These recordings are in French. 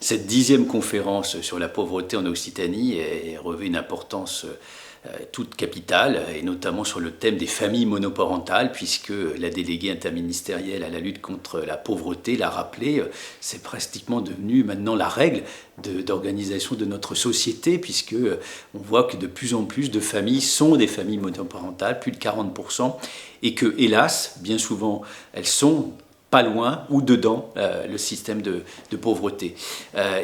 Cette 10e conférence sur la pauvreté en Occitanie revêt une importance toute capitale, et notamment sur le thème des familles monoparentales, puisque la déléguée interministérielle à la lutte contre la pauvreté l'a rappelé, c'est pratiquement devenu maintenant la règle d'organisation de notre société, puisque on voit que de plus en plus de familles sont des familles monoparentales, plus de 40%, et que, hélas, bien souvent, elles sont pas loin ou dedans le système de pauvreté.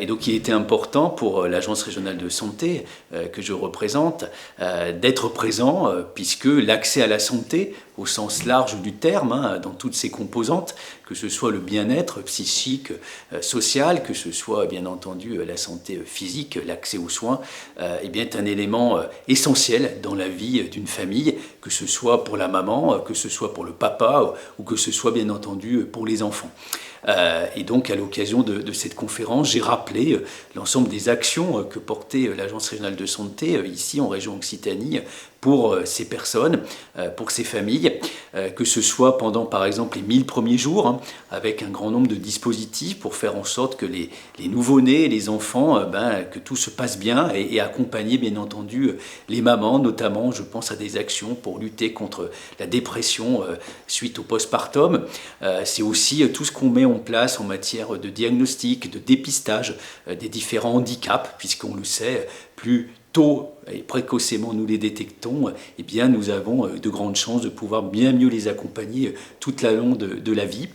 Et donc il était important pour l'Agence régionale de santé que je représente d'être présent, puisque l'accès à la santé, au sens large du terme, dans toutes ses composantes, que ce soit le bien-être psychique, social, que ce soit bien entendu la santé physique, l'accès aux soins, est un élément essentiel dans la vie d'une famille, que ce soit pour la maman, que ce soit pour le papa, ou que ce soit bien entendu pour les enfants. Et donc, à l'occasion de cette conférence, j'ai rappelé l'ensemble des actions que portait l'Agence régionale de santé ici en région Occitanie pour ces personnes, pour ces familles, que ce soit pendant par exemple les 1000 premiers jours, avec un grand nombre de dispositifs pour faire en sorte que les nouveau-nés, les enfants, que tout se passe bien et accompagner bien entendu les mamans, notamment je pense à des actions pour lutter contre la dépression suite au postpartum. C'est aussi tout ce qu'on met en place en matière de diagnostic, de dépistage des différents handicaps, puisqu'on le sait, plus tôt et précocement nous les détectons, eh bien nous avons de grandes chances de pouvoir bien mieux les accompagner toute la longue de la vie.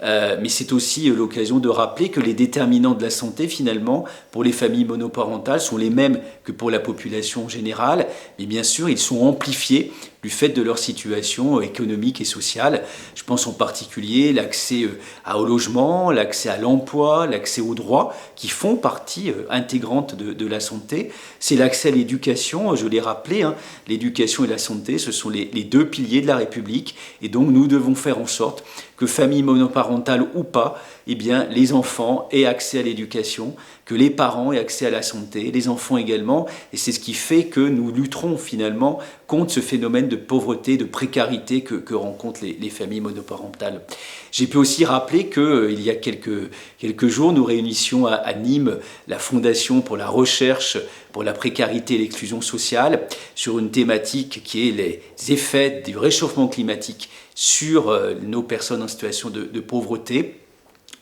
Mais c'est aussi l'occasion de rappeler que les déterminants de la santé, finalement, pour les familles monoparentales, sont les mêmes que pour la population générale, mais bien sûr, ils sont amplifiés du fait de leur situation économique et sociale. Je pense en particulier l'accès au logement, l'accès à l'emploi, l'accès aux droits, qui font partie intégrante de la santé. C'est l'accès à l'éducation, je l'ai rappelé, l'éducation et la santé, ce sont les deux piliers de la République, et donc nous devons faire en sorte que famille monoparentale ou pas, eh bien, les enfants aient accès à l'éducation, que les parents aient accès à la santé, les enfants également, et c'est ce qui fait que nous lutterons finalement contre ce phénomène de pauvreté, de précarité que rencontrent les familles monoparentales. J'ai pu aussi rappeler qu'il y a quelques jours, nous réunissions à Nîmes la Fondation pour la recherche pour la précarité et l'exclusion sociale sur une thématique qui est les effets du réchauffement climatique sur nos personnes en situation de pauvreté.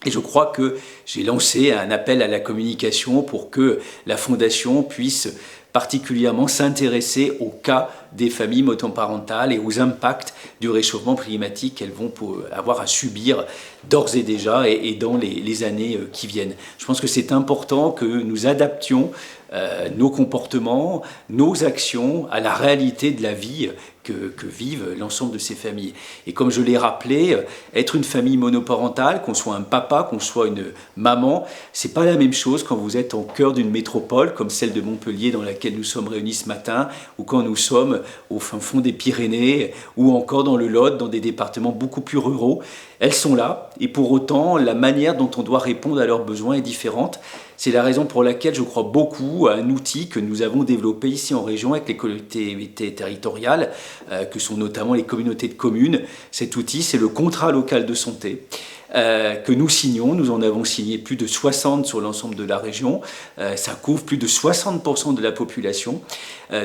Et je crois que j'ai lancé un appel à la communication pour que la Fondation puisse particulièrement s'intéresser au cas des familles monoparentales et aux impacts du réchauffement climatique qu'elles vont avoir à subir d'ores et déjà et dans les années qui viennent. Je pense que c'est important que nous adaptions nos comportements, nos actions à la réalité de la vie que vivent l'ensemble de ces familles. Et comme je l'ai rappelé, être une famille monoparentale, qu'on soit un papa, qu'on soit une maman, c'est pas la même chose quand vous êtes au cœur d'une métropole comme celle de Montpellier dans laquelle nous sommes réunis ce matin, ou quand nous sommes au fin fond des Pyrénées, ou encore dans le Lot, dans des départements beaucoup plus ruraux. Elles sont là, et pour autant, la manière dont on doit répondre à leurs besoins est différente. C'est la raison pour laquelle je crois beaucoup à un outil que nous avons développé ici en région avec les collectivités territoriales, que sont notamment les communautés de communes. Cet outil, c'est le contrat local de santé que nous signons. Nous en avons signé plus de 60 sur l'ensemble de la région. Ça couvre plus de 60% de la population.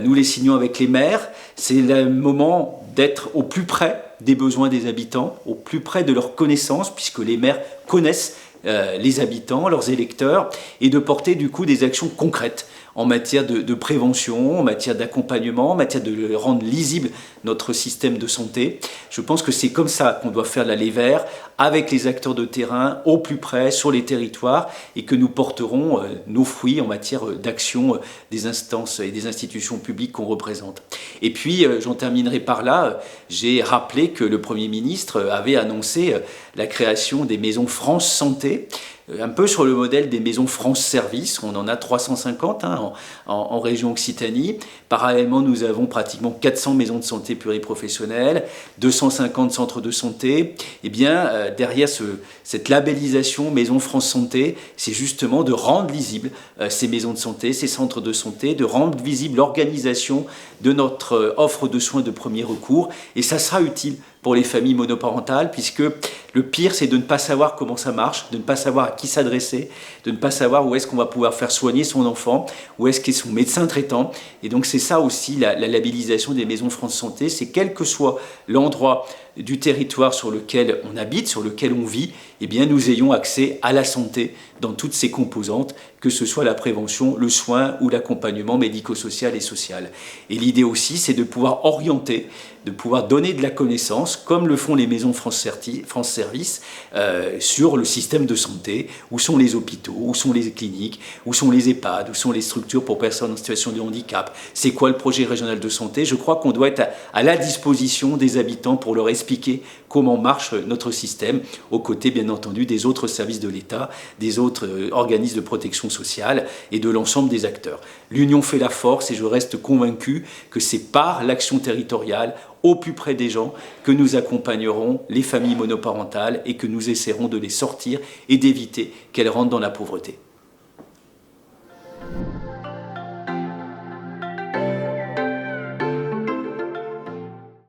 Nous les signons avec les maires. C'est le moment d'être au plus près des besoins des habitants, au plus près de leurs connaissances, puisque les maires connaissent les habitants, leurs électeurs, et de porter du coup des actions concrètes en matière de prévention, en matière d'accompagnement, en matière de rendre lisible notre système de santé. Je pense que c'est comme ça qu'on doit faire l'aller vers, avec les acteurs de terrain, au plus près, sur les territoires, et que nous porterons nos fruits en matière d'action des instances et des institutions publiques qu'on représente. Et puis, j'en terminerai par là, j'ai rappelé que le Premier ministre avait annoncé la création des maisons France Santé, un peu sur le modèle des maisons France Service. On en a 350 en région Occitanie. Parallèlement, nous avons pratiquement 400 maisons de santé pluriprofessionnelles, 250 centres de santé. Eh bien, derrière cette labellisation Maison France Santé, c'est justement de rendre lisibles ces maisons de santé, ces centres de santé, de rendre visible l'organisation de notre offre de soins de premier recours. Et ça sera utile pour les familles monoparentales, puisque le pire, c'est de ne pas savoir comment ça marche, de ne pas savoir à qui s'adresser, de ne pas savoir où est-ce qu'on va pouvoir faire soigner son enfant, où est-ce qu'est son médecin traitant. Et donc c'est ça aussi la labellisation des maisons France Santé, c'est quel que soit l'endroit du territoire sur lequel on habite, sur lequel on vit, eh bien nous ayons accès à la santé dans toutes ses composantes, que ce soit la prévention, le soin ou l'accompagnement médico-social et social. Et l'idée aussi, c'est de pouvoir orienter, de pouvoir donner de la connaissance, comme le font les maisons France Service, sur le système de santé, où sont les hôpitaux, où sont les cliniques, où sont les EHPAD, où sont les structures pour personnes en situation de handicap, c'est quoi le projet régional de santé. Je crois qu'on doit être à la disposition des habitants pour leur expliquer comment marche notre système, aux côtés bien entendu des autres services de l'État, des autres organismes de protection sociale et de l'ensemble des acteurs. L'union fait la force et je reste convaincu que c'est par l'action territoriale, au plus près des gens, que nous accompagnerons les familles monoparentales et que nous essaierons de les sortir et d'éviter qu'elles rentrent dans la pauvreté.